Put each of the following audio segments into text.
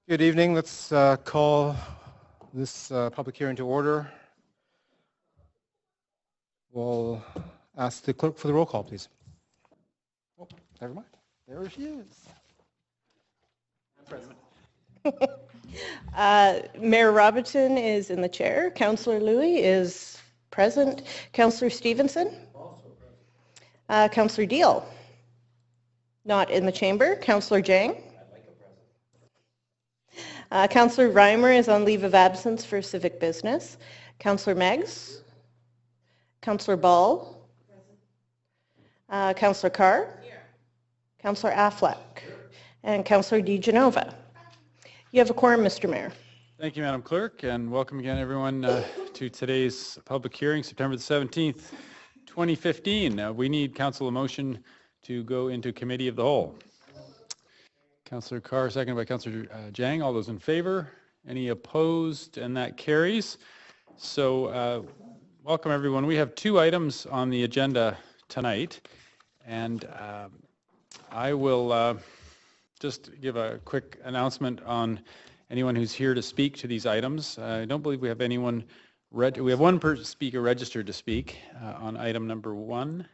Good evening. Let's call this public hearing to order. We'll ask the clerk for the roll call, please. Oh, never mind. There she is. President. Mayor Robertson is in the chair. Councillor Louie is present. Councillor Stevenson? Also present. Councillor Deal? Not in the chamber. Councillor Jang? Councillor Reimer is on leave of absence for civic business. Councillor Meggs? Councillor Ball? Councillor Carr? Here. Councillor Affleck? Here. And Councillor DeGenova. You have a quorum, Mr. Mayor. Thank you, Madam Clerk, and welcome again, everyone, to today's public hearing, September the 17th, 2015. We need council a motion to go into committee of the whole. Councillor Carr, seconded by Councillor Jang. All those in favor? Any opposed? And that carries. So welcome, everyone. We have two items on the agenda tonight, and I will just give a quick announcement on anyone who's here to speak to these items. I don't believe we have anyone, we have one speaker registered to speak on item number 1,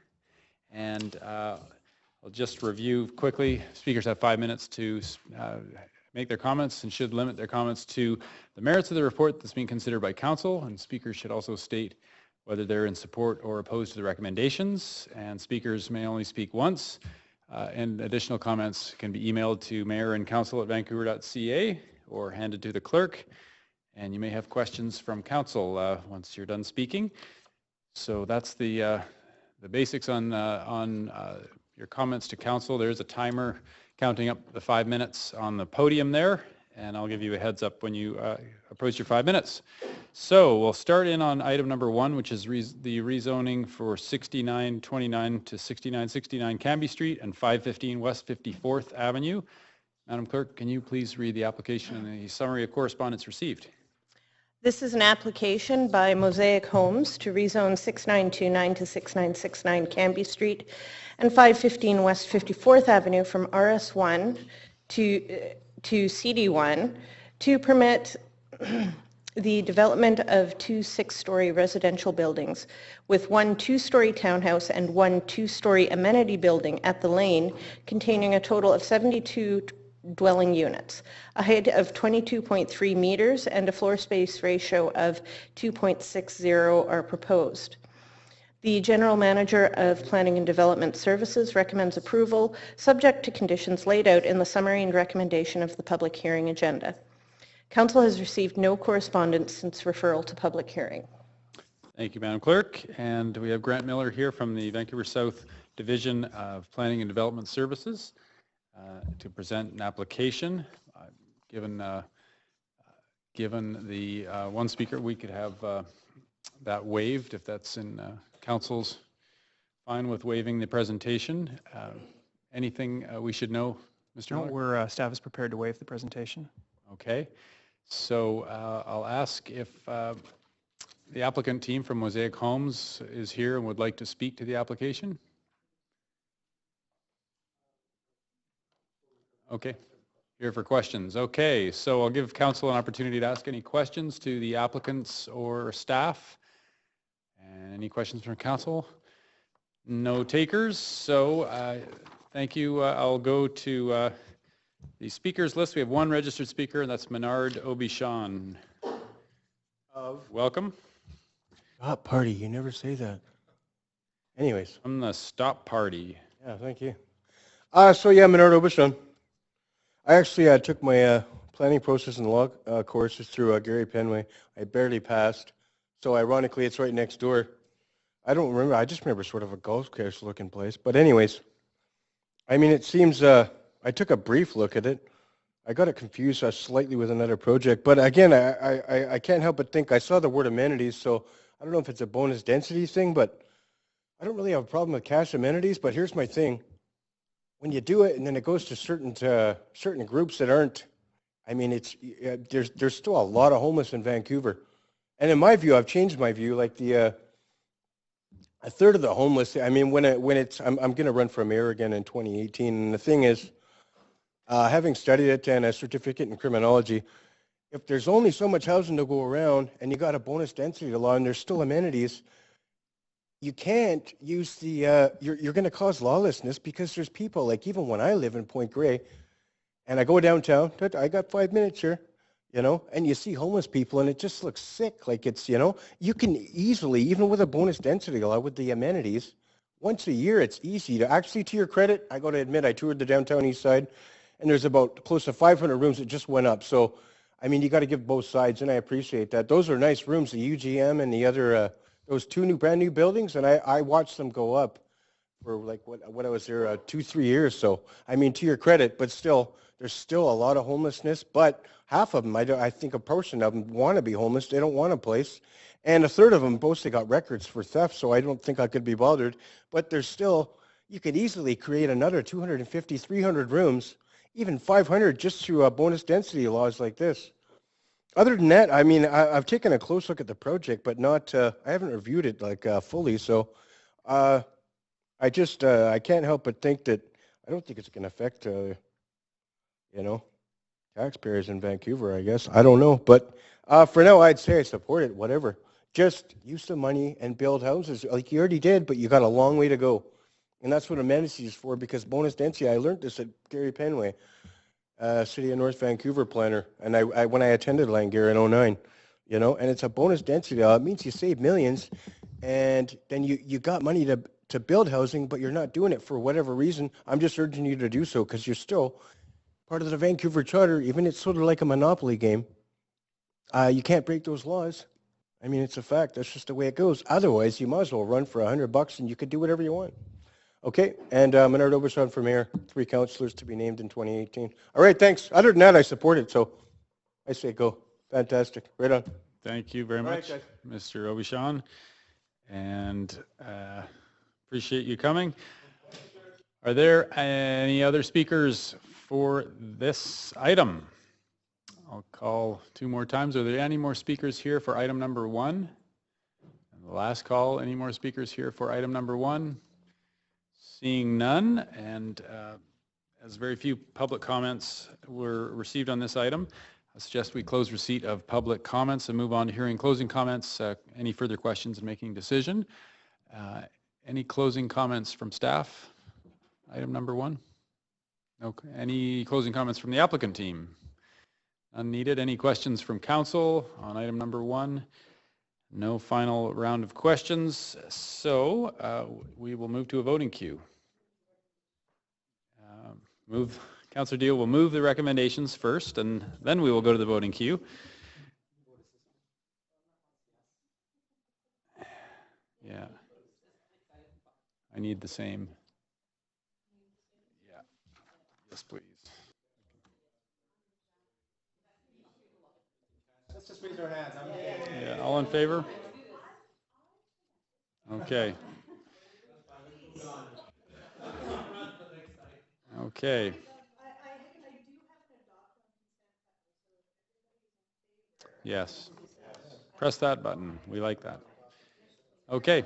and I'll just review quickly. Speakers have 5 minutes to make their comments and should limit their comments to the merits of the report that's being considered by council, and speakers should also state whether they're in support or opposed to the recommendations, and speakers may only speak once, and additional comments can be emailed to mayor&council@vancouver.ca or handed to the clerk, and you may have questions from council once you're done speaking. So that's the basics on your comments to council. There's a timer counting up the 5 minutes on the podium there, and I'll give you a heads up when you approach your 5 minutes. So we'll start in on item number 1, which is the rezoning for 6929 to 6969 Cambie Street and 515 West 54th Avenue. Madam Clerk, can you please read the application and the summary of correspondence received? This is an application by Mosaic Homes to rezone 6929 to 6969 Cambie Street and 515 West 54th Avenue from RS1 to CD1 to permit the development of 2 6-story residential buildings with 1 2-story townhouse and 1 2-story amenity building at the lane containing a total of 72 dwelling units, a height of 22.3 meters and a floor space ratio of 2.60 are proposed. The General Manager of Planning and Development Services recommends approval, subject to conditions laid out in the summary and recommendation of the public hearing agenda. Council has received no correspondence since referral to public hearing. Thank you, Madam Clerk. And we have Grant Miller here from the Vancouver South Division of Planning and Development Services to present an application. Given the one speaker, we could have that waived if that's in council's fine with waiving the presentation. Anything we should know, Mr. Miller? No, we're staff is prepared to waive the presentation. Okay, so I'll ask if the applicant team from Mosaic Homes is here and would like to speak to the application. Okay, here for questions. Okay, so I'll give council an opportunity to ask any questions to the applicants or staff. And any questions from council? No takers, so thank you. I'll go to the speakers list. We have one registered speaker, and that's Menard Obichon. Welcome. Stop party, you never say that. Anyways. From the Stop Party. Yeah, thank you. So yeah, Menard Obichon. I actually took my planning process and law courses through Gary Penway. I barely passed. So ironically, it's right next door. I don't remember, I just remember sort of a golf course looking place. But anyways, I mean, it seems, I took a brief look at it. I got it confused slightly with another project. But again, I can't help but think, I saw the word amenities, so I don't know if it's a bonus density thing, but I don't really have a problem with cash amenities. But here's my thing. When you do it and then it goes to certain groups that aren't, I mean, there's still a lot of homeless in Vancouver. And in my view, I've changed my view, like a third of the homeless, I mean, when it's, I'm going to run for mayor again in 2018, and the thing is, Having studied it and a certificate in criminology, if there's only so much housing to go around and you got a bonus density law and there's still amenities, you can't use the, you're going to cause lawlessness because there's people, like even when I live in Point Grey and I go downtown, I got 5 minutes here, and you see homeless people and it just looks sick. Like it's, you can easily, even with a bonus density law, with the amenities, once a year it's easy to, actually to your credit, I got to admit, I toured the downtown east side and there's about close to 500 rooms that just went up. So, I mean, you got to give both sides and I appreciate that. Those are nice rooms, the UGM and the other, those two brand new buildings, and I watched them go up for like what I was there 2-3 years. So I mean, to your credit, but still, there's still a lot of homelessness. But half of them, I think a portion of them want to be homeless. They don't want a place, and a third of them mostly got records for theft. So I don't think I could be bothered. But there's still, you could easily create another 250, 300 rooms, even 500 just through bonus density laws like this. Other than that, I mean, I've taken a close look at the project, but not, I haven't reviewed it like fully. So I just, I can't help but think that I don't think it's going to affect, taxpayers in Vancouver, I guess. I don't know. But for now, I'd say I support it, whatever. Just use the money and build houses like you already did, but you got a long way to go. And that's what amenities is for, because bonus density, I learned this at Gary Penway. City of North Vancouver planner, and I when I attended Langara in 09, and it's a bonus density law. It means you save millions, and then you got money to build housing, but you're not doing it for whatever reason. I'm just urging you to do so because you're still part of the Vancouver Charter. Even it's sort of like a monopoly game. You can't break those laws. I mean, it's a fact. That's just the way it goes. Otherwise, you might as well run for $100 and you could do whatever you want. Okay, and Menard Oberson for mayor, 3 councillors to be named in 2018. All right, thanks. Other than that, I support it, so I say go. Fantastic. Right on. Thank you very much, Mr. Obichon, and appreciate you coming. Are there any other speakers for this item? I'll call 2 more times. Are there any more speakers here for item number 1? And the last call, any more speakers here for item number 1? Seeing none, and as very few public comments were received on this item, I suggest we close receipt of public comments and move on to hearing closing comments. Any further questions and making a decision? Any closing comments from staff? Item number 1? Okay. Any closing comments from the applicant team? Unneeded. Any questions from council on item number 1? No final round of questions, so we will move to a voting queue. Councillor Deal will move the recommendations first, and then we will go to the voting queue. Yeah. I need the same. Yeah. Yes, please. Let's just raise our hands. Yeah, all in favor? Okay. Okay. Yes. Press that button. We like that. Okay.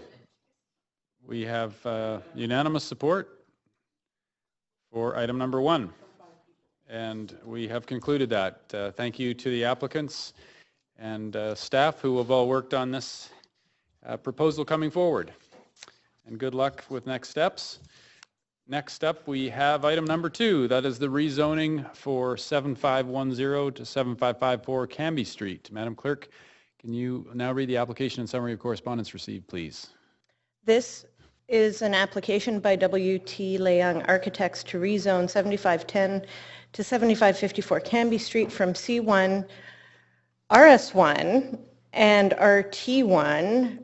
We have unanimous support for item number 1. And we have concluded that. Thank you to the applicants and staff who have all worked on this proposal coming forward. And good luck with next steps. Next up, we have item number 2. That is the rezoning for 7510 to 7554 Cambie Street. Madam Clerk, can you now read the application and summary of correspondence received, please? This is an application by W.T. Leung Architects to rezone 7510 to 7554 Cambie Street from C1, RS1, and RT1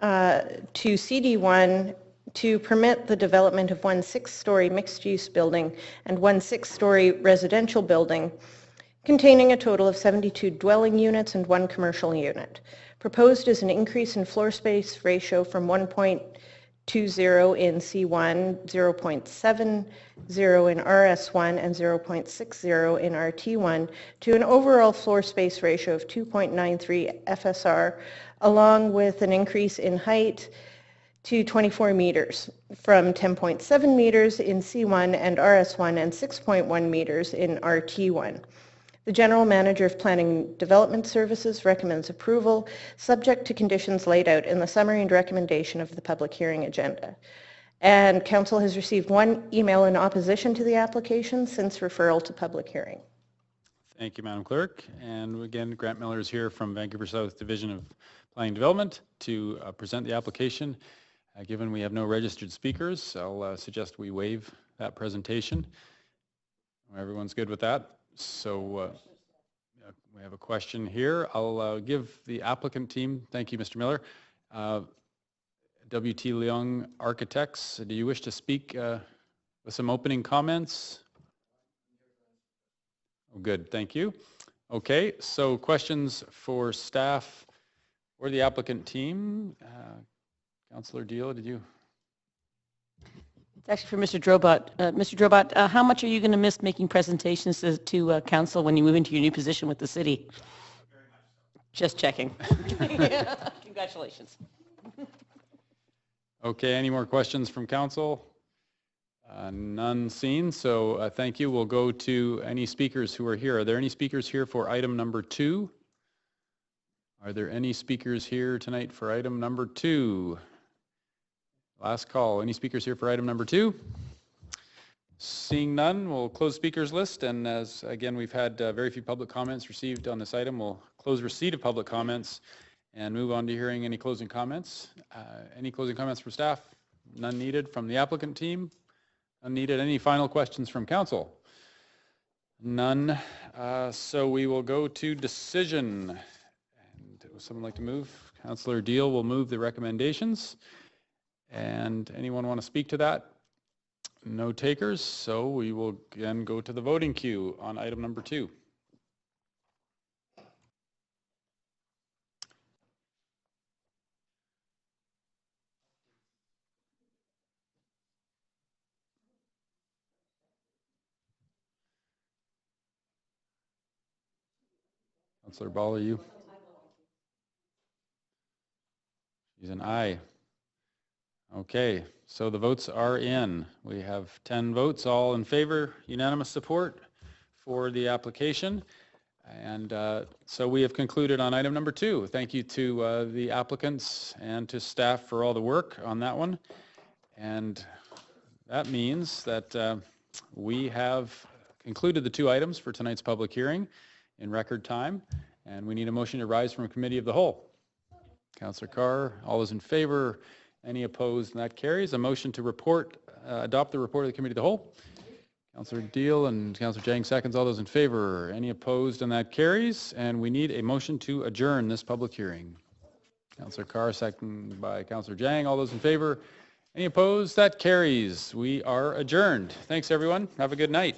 to CD1 to permit the development of 1 6-story mixed-use building and 1 6-story residential building containing a total of 72 dwelling units and 1 commercial unit. Proposed is an increase in floor space ratio from 1.20 in C1, 0.70 in RS1, and 0.60 in RT1 to an overall floor space ratio of 2.93 FSR, along with an increase in height to 24 meters from 10.7 meters in C1 and RS1 and 6.1 meters in RT1. The General Manager of Planning Development Services recommends approval, subject to conditions laid out in the summary and recommendation of the public hearing agenda. And Council has received one email in opposition to the application since referral to public hearing. Thank you, Madam Clerk. And again, Grant Miller is here from Vancouver South Division of Planning Development to present the application. Given we have no registered speakers, I'll suggest we waive that presentation. Everyone's good with that? So we have a question here. I'll give the applicant team, thank you, Mr. Miller. W.T. Leung Architects, do you wish to speak with some opening comments? Oh, good, thank you. Okay, so questions for staff or the applicant team? Councillor Deal, did you? It's actually for Mr. Drobot. Mr. Drobot, how much are you going to miss making presentations to council when you move into your new position with the city? Very much so. Just checking. Congratulations. Okay, any more questions from council? None seen, so thank you. We'll go to any speakers who are here. Are there any speakers here for item number 2? Are there any speakers here tonight for item number 2? Last call. Any speakers here for item number 2? Seeing none, we'll close speakers list. And as again, we've had very few public comments received on this item. We'll close receipt of public comments and move on to hearing any closing comments. Any closing comments from staff? None needed. From the applicant team? None needed. Any final questions from council? None. So we will go to decision. And would someone like to move? Councillor Deal will move the recommendations. And anyone want to speak to that? No takers, so we will again go to the voting queue on item number 2. Councillor Ball, are you? She's an aye. Okay, so the votes are in. We have 10 votes, all in favor, unanimous support for the application. And so we have concluded on item number 2. Thank you to the applicants and to staff for all the work on that one. And that means that we have concluded the 2 items for tonight's public hearing in record time. And we need a motion to rise from a committee of the whole. Councillor Carr, all those in favor? Any opposed? And that carries. A motion to adopt the report of the committee of the whole. Councillor Deal and Councillor Jang seconds. All those in favor? Any opposed? And that carries. And we need a motion to adjourn this public hearing. Councillor Carr, second by Councillor Jang. All those in favor? Any opposed? That carries. We are adjourned. Thanks, everyone. Have a good night.